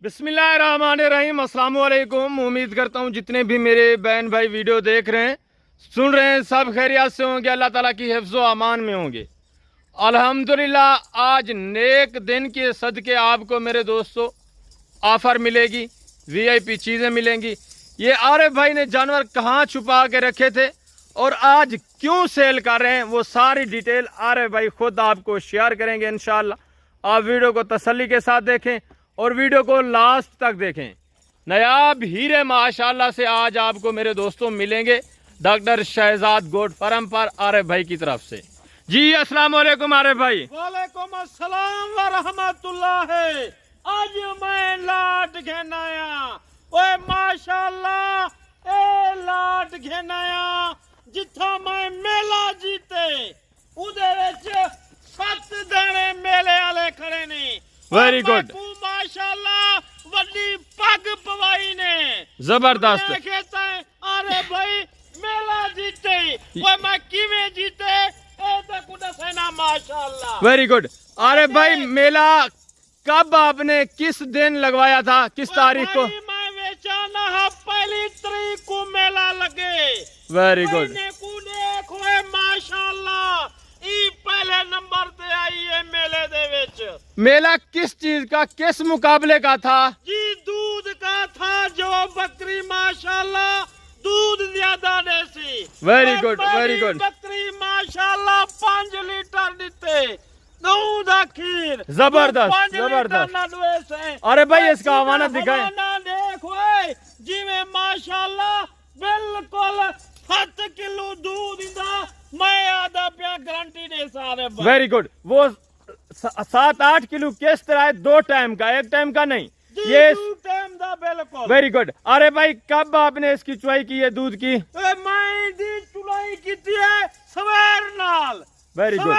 बिस्मिल्लाहिर्रहमानिर्रहीम। अस्सलाम वालेकुम। उम्मीद करता हूँ जितने भी मेरे बहन भाई वीडियो देख रहे हैं, सुन रहे हैं, सब खैरियत से होंगे, अल्लाह ताला की हिफ्ज़ व अमान में होंगे। अल्हम्दुलिल्लाह आज नेक दिन के सदके आपको मेरे दोस्तों ऑफ़र मिलेगी, वीआईपी चीज़ें मिलेंगी। ये आरिफ भाई ने जानवर कहाँ छुपा के रखे थे और आज क्यों सेल कर रहे हैं, वो सारी डिटेल आरिफ भाई खुद आपको शेयर करेंगे इंशाअल्लाह। आप वीडियो को तसल्ली के साथ देखें और वीडियो को लास्ट तक देखें। नायाब हीरे माशाल्लाह से आज आपको मेरे दोस्तों मिलेंगे डॉक्टर शहजाद गोट फार्म पर आरिफ भाई की तरफ से। जी अस्सलाम वालेकुम आरिफ भाई। वालेकुम अस्सलाम व रहमतुल्लाह। आज मैं लाट घेनाया, ओए माशाल्लाह ए लाट घेनाया जिथा मैं मेला जीते उदे विच 7 दाने मेले वाले खड़े ने। वेरी गुड माशाल्लाह वड्डी पग पवाई ने जबरदस्त। अरे भाई मेला जीते, ओए मैं किवें जीते ए तो कुछ सेना माशाल्लाह। Very good. अरे भाई मेला कब आपने किस दिन लगवाया था, किस तारीख को? मैं बेचाना है 1 तारीख को मेला लगे। Very good. देखो माशाल्लाह ई पहले नंबर पे आई है मेले दे विच। मेला किस चीज का, किस मुकाबले का था? जी दूध का था, जो बकरी माशाल्लाह दूध ज्यादा देसी। Very good very good. बकरी माशाल्लाह 5 लीटर देते दूध खीर। जबरदस्त जबरदस्त। अरे भाई इसका हवाना दिखाए। देखो जिਵੇਂ माशाल्लाह बिल्कुल 7 किलो दूध इंदा मैं आधा पिया गारंटी दे सारे। Very good. वो 7-8 किलो किस तरह है? 2 टाइम का, 1 टाइम का नहीं, ये 2 टाइम दा बिल्कुल। Very good. अरे भाई कब आपने इसकी चुवाई की है दूध की? मैं दी चुलाई की है सवेर नाल। Very good.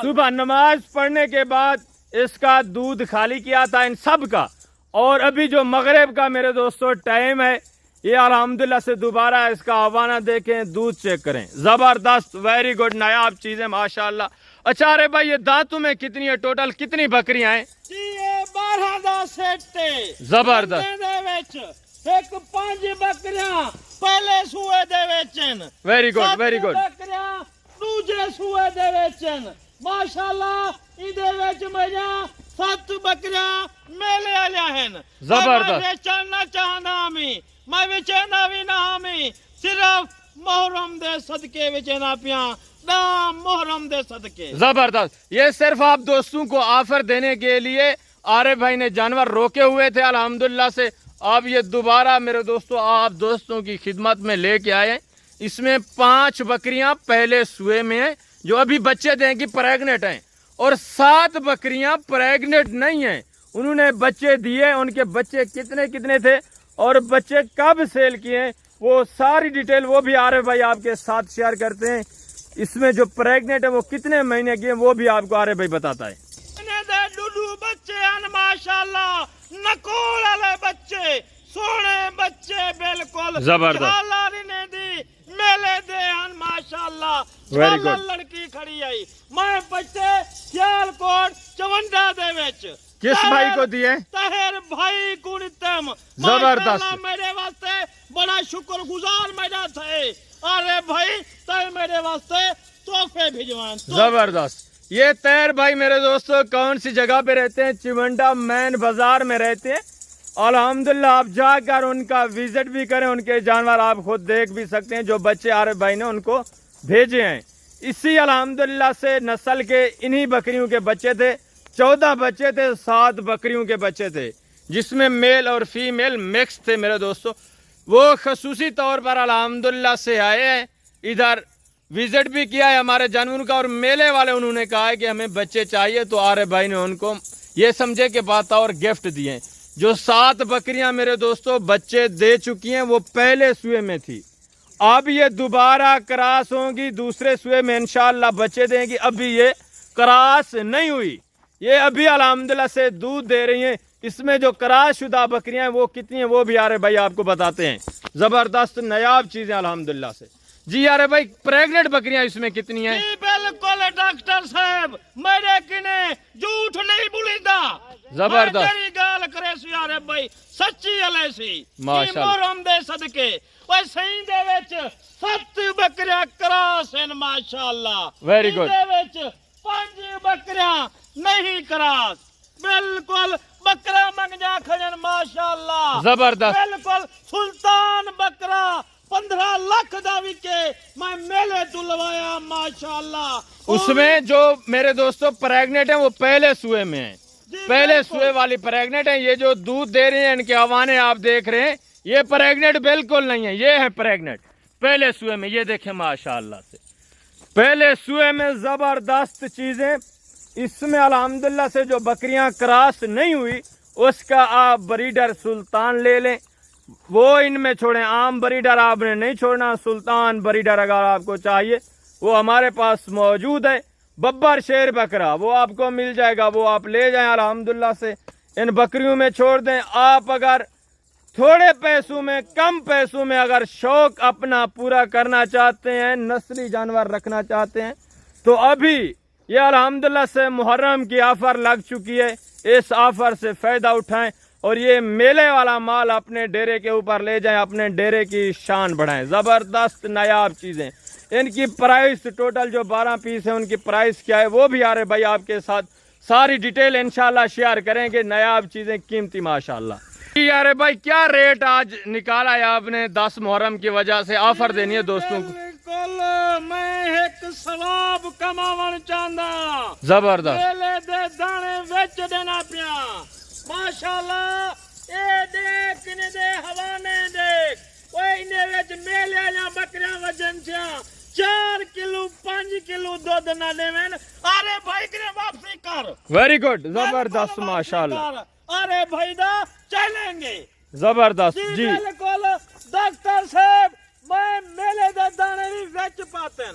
सुबह नमाज पढ़ने के बाद इसका दूध खाली किया था इन सब का, और अभी जो मगरिब का मेरे दोस्तों टाइम है, ये अल्हम्दुलिल्लाह से दोबारा इसका हवाना देखें, दूध चेक करें। जबरदस्त वेरी गुड नायाब चीजें माशाल्लाह। अच्छा अरे भाई ये दांतों में कितनी है, टोटल कितनी बकरियां हैं? 12 दा सेट। जबरदस्त। एक 5 बकरियां पहले सूए दे वेचन। Very good very good. बकरियां दूजे सूए दे वेचन माशाल्लाह। इदे विच मेरा 7 बकरियां मेले वालियां हैं। जबरदस्त। बेचना चाहना मैं बेचना भी ना सिर्फ मुहर्रम दे सदके बेचना पिया ना, मुहर्रम दे सदके। जबरदस्त। ये सिर्फ आप दोस्तों को ऑफर देने के लिए आरिफ भाई ने जानवर रोके हुए थे, अल्हम्दुलिल्लाह से अब ये दोबारा मेरे दोस्तों आप दोस्तों की खिदमत में लेके आए। इसमें 5 बकरियां पहले सुए में हैं जो अभी बच्चे देंगी, प्रेग्नेंट हैं, और 7 बकरियां प्रेग्नेंट नहीं हैं, उन्होंने बच्चे दिए। उनके बच्चे कितने कितने थे और बच्चे कब सेल किए, वो सारी डिटेल वो भी आरिफ भाई आपके साथ शेयर करते हैं। इसमें जो प्रेग्नेंट है वो कितने महीने की है वो भी आपको आरिफ भाई बताता है। बच्चे माशाल्लाह नकोल वाले बच्चे, सोने बच्चे बिल्कुल जबरदस्त। मेले दे माशाल्लाह। Very good. लड़की खड़ी आई मैं बच्चे सियालकोट चवंडा दे विच किस भाई को दिए? तहर भाई को नितम। जबरदस्त। मेरे वास्ते बड़ा शुक्रगुजार मेरा थे। अरे भाई तय मेरे वास्ते तोहफे भिजवान। जबरदस्त। ये तैर भाई मेरे दोस्तों कौन सी जगह पे रहते हैं? चिमंडा मैन बाजार में रहते हैं। अल्हम्दुलिल्लाह आप जाकर उनका विजिट भी करें, उनके जानवर आप खुद देख भी सकते हैं जो बच्चे आरिफ भाई ने उनको भेजे हैं। इसी अल्हम्दुलिल्लाह से नस्ल के इन्हीं बकरियों के बच्चे थे। 14 बच्चे थे, 7 बकरियों के बच्चे थे, जिसमें मेल और फीमेल मिक्स थे मेरे दोस्तों। वो खसूसी तौर पर अल्हम्दुलिल्लाह से आए हैं, इधर विजिट भी किया है हमारे जानवरों का, और मेले वाले उन्होंने कहा है कि हमें बच्चे चाहिए, तो आरिफ भाई ने उनको ये समझे कि बात और गिफ्ट दिए। जो 7 बकरियां मेरे दोस्तों बच्चे दे चुकी हैं वो पहले सुए में थी, अब ये दोबारा क्रॉस होंगी, दूसरे सुए में इंशाअल्लाह बच्चे देंगी। अभी ये क्रॉस नहीं हुई, ये अभी अल्हम्दुलिल्लाह से दूध दे रही हैं। इसमें जो क्रॉस शुदा बकरियां हैं वो कितनी हैं वो भी आरिफ भाई आपको बताते हैं। जबरदस्त नायाब चीजें अल्हम्दुलिल्लाह से। जी आरिफ भाई प्रेग्नेंट बकरियां इसमें कितनी हैं? बिल्कुल डॉक्टर साहब मेरे किने झूठ नहीं बोलीदा। जबरदस्त। तेरी गाल करे सी यारे भाई सच्ची हले सी माशाअल्लाह। मोहरम दे सदके ओए सही दे विच 7 बकरियां करास हैं माशाअल्लाह। Very good। दे विच 5 बकरियां नहीं करास, बिल्कुल बकरा मंगजा खजन माशाअल्लाह, जबरदस्त। बिल्कुल सुल्तान बकरा 15 लाख दा विके मैं मेले तू लवाया माशाअल्लाह। उसमें जो मेरे दोस्तों प्रेग्नेंट है वो पहले सुए में है, जी, पहले बिल्कुल। सुए वाली प्रेग्नेंट है। ये जो दूध दे रहे हैं इनके हवाने आप देख रहे हैं, ये प्रेग्नेंट बिल्कुल नहीं है, ये है प्रेग्नेंट पहले सुए में। ये देखें माशाअल्लाह से पहले सुए में जबरदस्त चीजें। इसमें अल्हम्दुलिल्लाह से जो बकरियां क्रॉस नहीं हुई उसका आप ब्रीडर सुल्तान ले लें, वो इनमें छोड़ें। आम ब्रीडर आपने नहीं छोड़ना, सुल्तान ब्रीडर अगर आपको चाहिए वो हमारे पास मौजूद है। बब्बर शेर बकरा वो आपको मिल जाएगा, वो आप ले जाएं अल्हम्दुलिल्लाह से। इन बकरियों में छोड़ दें। आप अगर थोड़े पैसों में, कम पैसों में अगर शौक अपना पूरा करना चाहते हैं, नस्ली जानवर रखना चाहते हैं, तो अभी ये अल्हम्दुलिल्लाह से मुहर्रम की ऑफर लग चुकी है। इस ऑफर से फायदा उठाएं और ये मेले वाला माल अपने डेरे के ऊपर ले जाएं, अपने डेरे की शान बढ़ाएं। जबरदस्त नायाब चीजें। इनकी प्राइस टोटल जो 12 पीस है उनकी प्राइस क्या है वो भी यार भाई आपके साथ सारी डिटेल इंशाल्लाह शेयर करेंगे। नायाब चीजें कीमती माशाल्लाह। यार भाई क्या रेट आज निकाला है आपने 10 मुहर्रम की वजह से? ऑफर देनी है दोस्तों को। बिल्कुल मैं एक सवाब कमावन चाहता, जबरदस्त। मेले दे दाने बेच देना पिया माशाल्लाह। ए देख ने दे हवाने देख ओए इने विच मेले या बकरियां वजन छा 4 किलो 5 किलो दूध ना देवन। अरे भाई करे वापसी कर। वेरी गुड, जबरदस्त माशाल्लाह। अरे भाई दा चलेंगे जबरदस्त जी। बिल्कुल डॉक्टर साहब मैं मेले दे दाने भी बेच पाते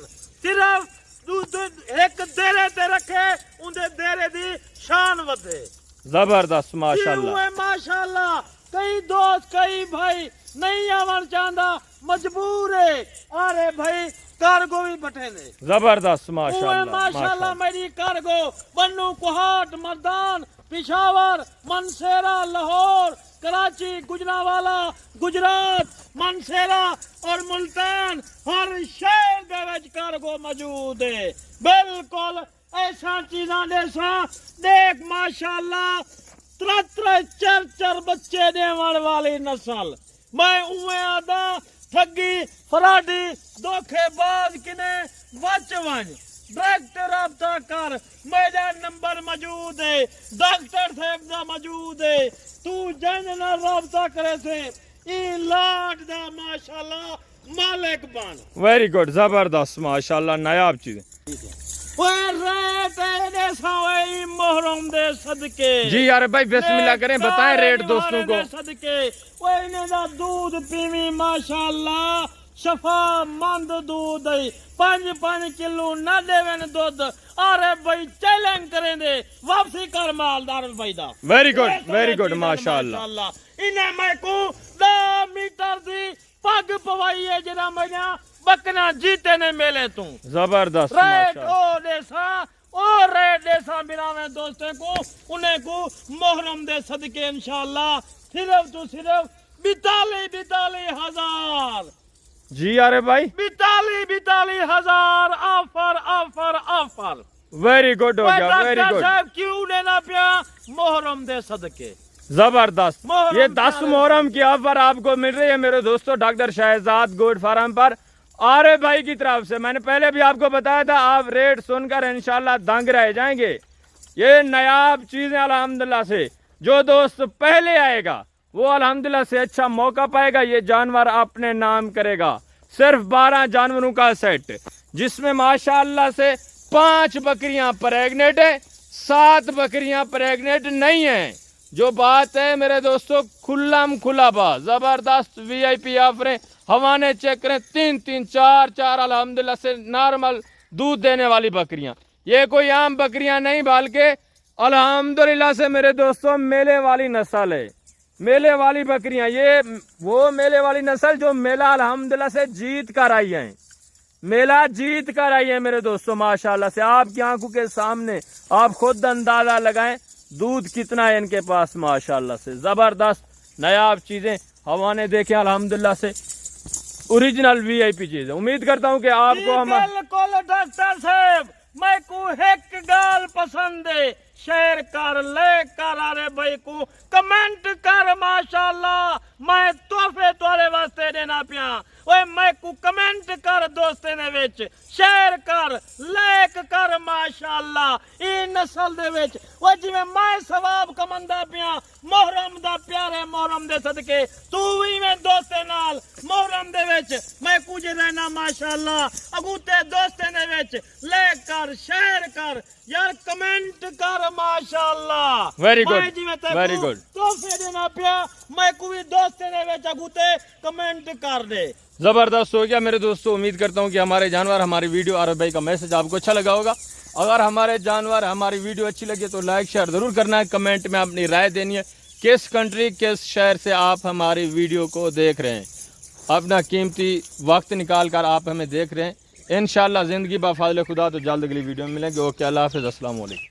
सिर्फ दूध एक देरे ते रखे उनदे देरे दी शान वधे। जबरदस्त माशाल्लाह। माशाल्लाह। कई दोस्त कई भाई नहीं आवन चाहता मजबूर है। अरे भाई कार्गो भी बैठे ने। जबरदस्त माशाल्लाह। माशाल्लाह मेरी कार्गो बन्नू कुहाट मर्दान पिशावर मनसेरा लाहौर कराची गुजरावाला गुजरात मनसेरा और मुल्तान हर शहर दे विच कार्गो मौजूद है। बिल्कुल ऐसा चीज़ां देसा देख माशाल्लाह 3-4 बच्चे देने वाली नस्ल। मैं उवे आदा ठगी फराडी धोखेबाज किने बच वन डायरेक्ट राब्ता कर। मेरा नंबर मौजूद है, डॉक्टर साहब दा मौजूद है। तू जन ना राब्ता करे से ई लाड दा माशाल्लाह मालिक बन। वेरी गुड, जबरदस्त माशाल्लाह नायाब चीजें। मोहरम दे सदके जी यार भाई बिस्मिल्लाह करें, बताएं रेट दोस्तों को। सदके दूध पीवी माशाल्लाह शफा मंद दूध 5 किलो ना देवन दूध। अरे भाई चैलेंज करें दे वापसी कर मालदार भाई दा। वेरी गुड माशाल्लाह। इन्हें मैं को 10 मीटर दी पग पवाई है जरा मैंने बकना जीते ने मेले तू। जबरदस्त रेट माशाल्लाह। ओ रेट देसा बिना में दोस्तों को उन्हें को मोहरम दे सदके इंशाल्लाह सिर्फ तो सिर्फ 42 हजार। जी यार भाई 42 हजार offer offer offer. Very good हो गया, वेरी गुड। साहब क्यों लेना पिया मोहरम दे सदके। जबरदस्त। मोहर्रम ये 10 मुहर्रम की ऑफर आपको मिल रही है मेरे दोस्तों डॉक्टर शहजाद गोट फार्म पर आरे भाई की तरफ से। मैंने पहले भी आपको बताया था, आप रेट सुनकर इंशाल्लाह दंग रह जाएंगे। ये नायाब चीजें अल्हम्दुलिल्लाह से जो दोस्त पहले आएगा वो अल्हम्दुलिल्लाह से अच्छा मौका पाएगा। ये जानवर अपने नाम करेगा। सिर्फ 12 जानवरों का सेट जिसमें माशाअल्लाह से 5 बकरियां प्रेग्नेंट है, 7 बकरियां प्रेग्नेंट नहीं है। जो बात है मेरे दोस्तों खुल्लम खुला बात, जबरदस्त VIP ऑफरें। हवाने चेक करें 3-3 4-4 अल्हम्दुलिल्लाह से नॉर्मल दूध देने वाली बकरियां। ये कोई आम बकरियां नहीं बल्कि अल्हम्दुलिल्लाह से मेरे दोस्तों मेले वाली नस्ल है। मेले वाली बकरियां, ये वो मेले वाली नस्ल जो मेला अल्हम्दुलिल्लाह से जीत कर आई है। मेला जीत कर आई है मेरे दोस्तों माशाल्लाह से। आपकी आंखों के सामने आप खुद अंदाजा लगाएं दूध कितना है इनके पास माशाल्लाह से, ज़बरदस्त नायाब चीज़ें हवाने देखें अल्हम्दुलिल्लाह से, ओरिजिनल वीआईपी चीज़ है। उम्मीद करता हूँ कि आपको हम बिल्कुल डॉक्टर साहब, मैं को एक गाल पसंद है, शेयर कर ले कर, अरे भाई को कमेंट कर माशाल्लाह, मैं तोहफे तुम्हारे वास्ते देना पिया। ओए मैं को कमेंट कर दोस्ते ने विच, शेयर कर, लाइक कर माशाल्लाह। ई नस्ल दे विच ओ जिवें मैं सवाब कमंदा पिया मुहर्रम दा, प्यारे मुहर्रम दे सदके तू भी में दोस्ते नाल मुहर्रम दे विच मैं कुछ रहना माशाल्लाह। अगूते दोस्ते ने विच लाइक कर, शेयर कर यार, कमेंट कर माशाल्लाह। Very good, very good. तोहफे देना पिया, मैं को भी दोस्ते ने विच अगूते कमेंट कर दे। ज़बरदस्त हो गया मेरे दोस्तों। उम्मीद करता हूँ कि हमारे जानवर, हमारी वीडियो, आरिफ भाई का मैसेज आपको अच्छा लगा होगा। अगर हमारे जानवर, हमारी वीडियो अच्छी लगी तो लाइक शेयर ज़रूर करना है, कमेंट में अपनी राय देनी है, किस कंट्री किस शहर से आप हमारी वीडियो को देख रहे हैं। अपना कीमती वक्त निकाल कर आप हमें देख रहे हैं। इंशाअल्लाह ज़िंदगी बा फ़ज़ल खुदा तो जल्द अगली वीडियो में मिलेंगे। ओके, अल्लाह हाफ़िज़, अस्सलाम वालेकुम।